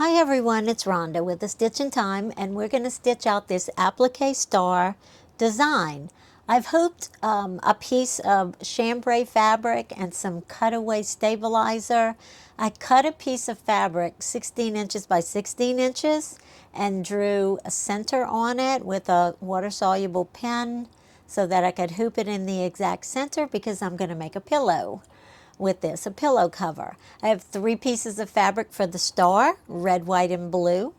Hi everyone, it's Rhonda with the Stitch in Time, and we're going to stitch out this Applique Star design. I've hooped a piece of chambray fabric and some cutaway stabilizer. I cut a piece of fabric 16 inches by 16 inches and drew a center on it with a water-soluble pen so that I could hoop it in the exact center because I'm going to make a pillow with this, a pillow cover. I have 3 pieces of fabric for the star, red, white, and blue.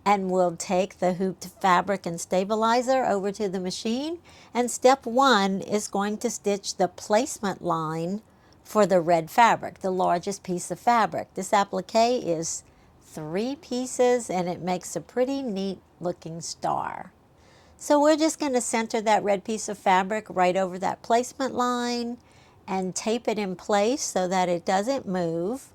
And we'll take the hooped fabric and stabilizer over to the machine. And step 1 is going to stitch the placement line for the red fabric, the largest piece of fabric. This applique is 3 pieces and it makes a pretty neat looking star. So we're just going to center that red piece of fabric right over that placement line and tape it in place so that it doesn't move.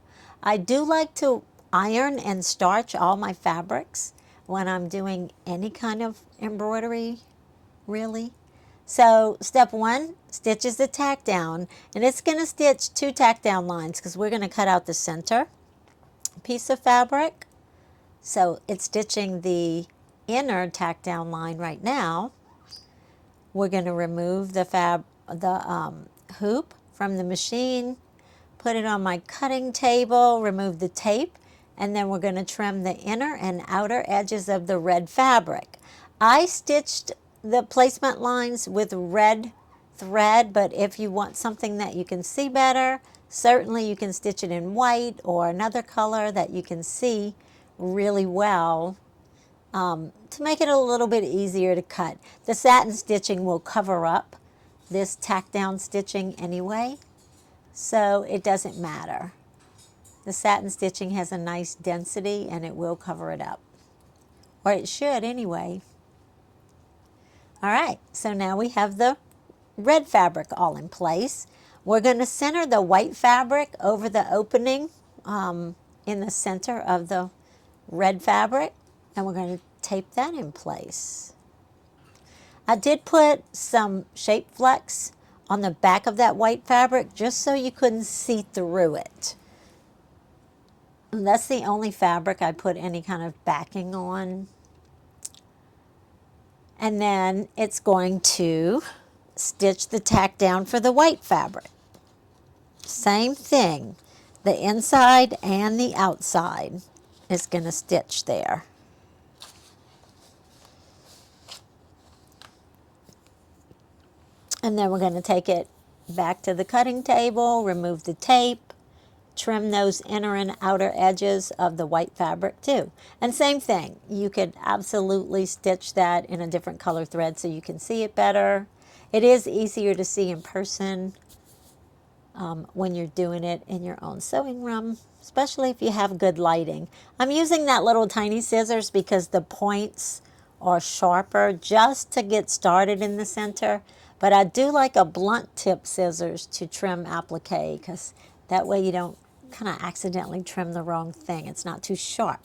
I do like to iron and starch all my fabrics when I'm doing any kind of embroidery, really. So step 1, stitches the tack down, and it's going to stitch 2 tack down lines because we're going to cut out the center piece of fabric. So it's stitching the inner tack down line right now. We're going to remove the hoop from the machine, put it on my cutting table, remove the tape, and then we're going to trim the inner and outer edges of the red fabric. I stitched the placement lines with red thread, but if you want something that you can see better, certainly you can stitch it in white or another color that you can see really well to make it a little bit easier to cut. The satin stitching will cover up this tack down stitching anyway, so it doesn't matter. The satin stitching has a nice density and it will cover it up, or it should anyway. All right, so now we have the red fabric all in place. We're going to center the white fabric over the opening in the center of the red fabric, and we're going to tape that in place. I did put some shape flex on the back of that white fabric just so you couldn't see through it. And that's the only fabric I put any kind of backing on. And then it's going to stitch the tack down for the white fabric. Same thing, the inside and the outside is going to stitch there. And then we're going to take it back to the cutting table, remove the tape, trim those inner and outer edges of the white fabric too. And same thing, you could absolutely stitch that in a different color thread so you can see it better. It is easier to see in person when you're doing it in your own sewing room, especially if you have good lighting. I'm using that little tiny scissors because the points are sharper just to get started in the center. But I do like a blunt tip scissors to trim applique because that way you don't kind of accidentally trim the wrong thing. It's not too sharp.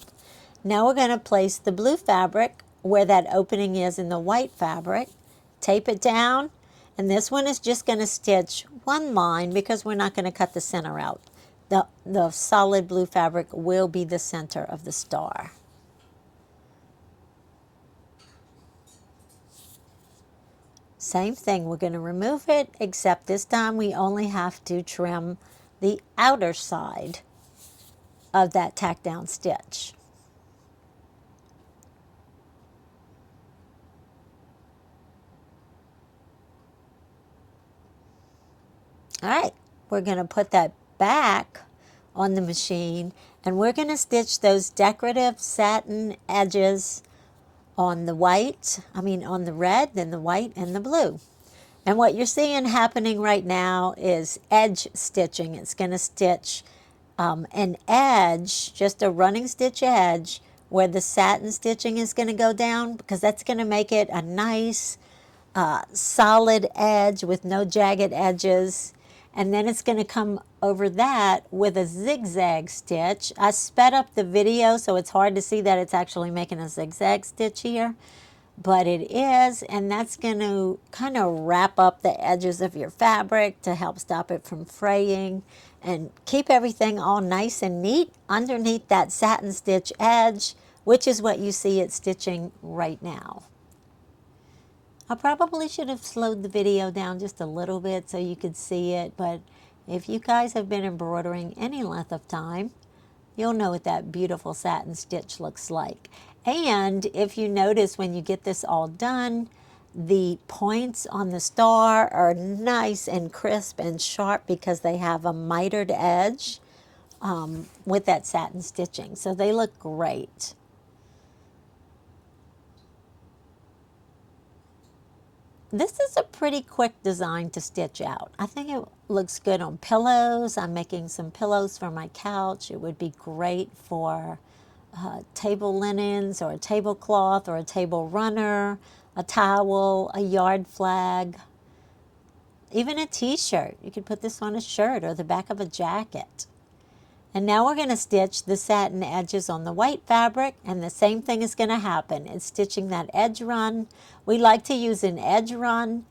Now we're going to place the blue fabric where that opening is in the white fabric, tape it down, and this one is just going to stitch one line because we're not going to cut the center out. The solid blue fabric will be the center of the star. Same thing, we're going to remove it, except this time we only have to trim the outer side of that tack down stitch. All right, we're going to put that back on the machine and we're going to stitch those decorative satin edges on the on the red, then the white and the blue. And what you're seeing happening right now is edge stitching. It's going to stitch an edge, just a running stitch edge, where the satin stitching is going to go down because that's going to make it a nice solid edge with no jagged edges. And then it's going to come over that with a zigzag stitch. I sped up the video so it's hard to see that it's actually making a zigzag stitch here. but it is, and that's going to kind of wrap up the edges of your fabric to help stop it from fraying and keep everything all nice and neat underneath that satin stitch edge, which is what you see it stitching right now. I probably should have slowed the video down just a little bit so you could see it, but if you guys have been embroidering any length of time, you'll know what that beautiful satin stitch looks like. And if you notice when you get this all done, the points on the star are nice and crisp and sharp because they have a mitered edge with that satin stitching. So they look great. This is a pretty quick design to stitch out. I think it looks good on pillows. I'm making some pillows for my couch. It would be great for table linens or a tablecloth or a table runner, a towel, a yard flag, even a t-shirt. You could put this on a shirt or the back of a jacket. And now we're going to stitch the satin edges on the white fabric, and the same thing is going to happen. It's stitching that edge run. We like to use an edge run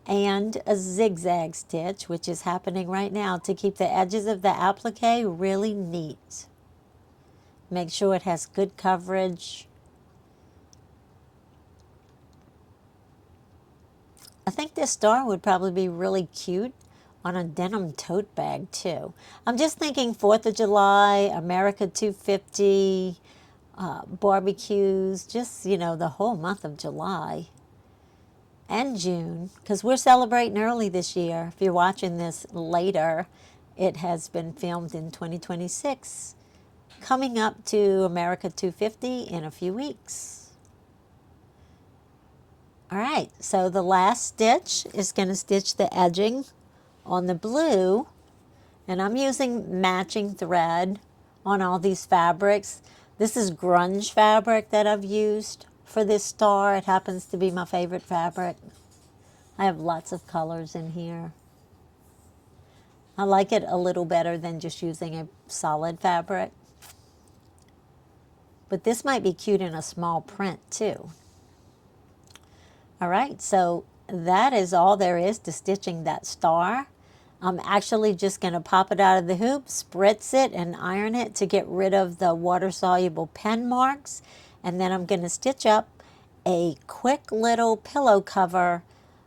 and a zigzag stitch, which is happening right now, to keep the edges of the applique really neat. Make sure it has good coverage. I think this star would probably be really cute on a denim tote bag too. I'm just thinking 4th of July, America 250, barbecues, just, you know, the whole month of July and June, because we're celebrating early this year. If you're watching this later, it has been filmed in 2026, coming up to America 250 in a few weeks. All right, so the last stitch is going to stitch the edging on the blue, and I'm using matching thread on all these fabrics. This is grunge fabric that I've used for this star. It happens to be my favorite fabric. I have lots of colors in here. I like it a little better than just using a solid fabric. But this might be cute in a small print too. All right, so that is all there is to stitching that star. I'm actually just going to pop it out of the hoop, spritz it, and iron it to get rid of the water-soluble pen marks. And then I'm going to stitch up a quick little pillow cover,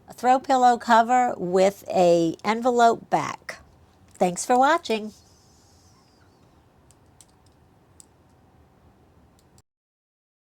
a throw pillow cover with a envelope back. Thanks for watching.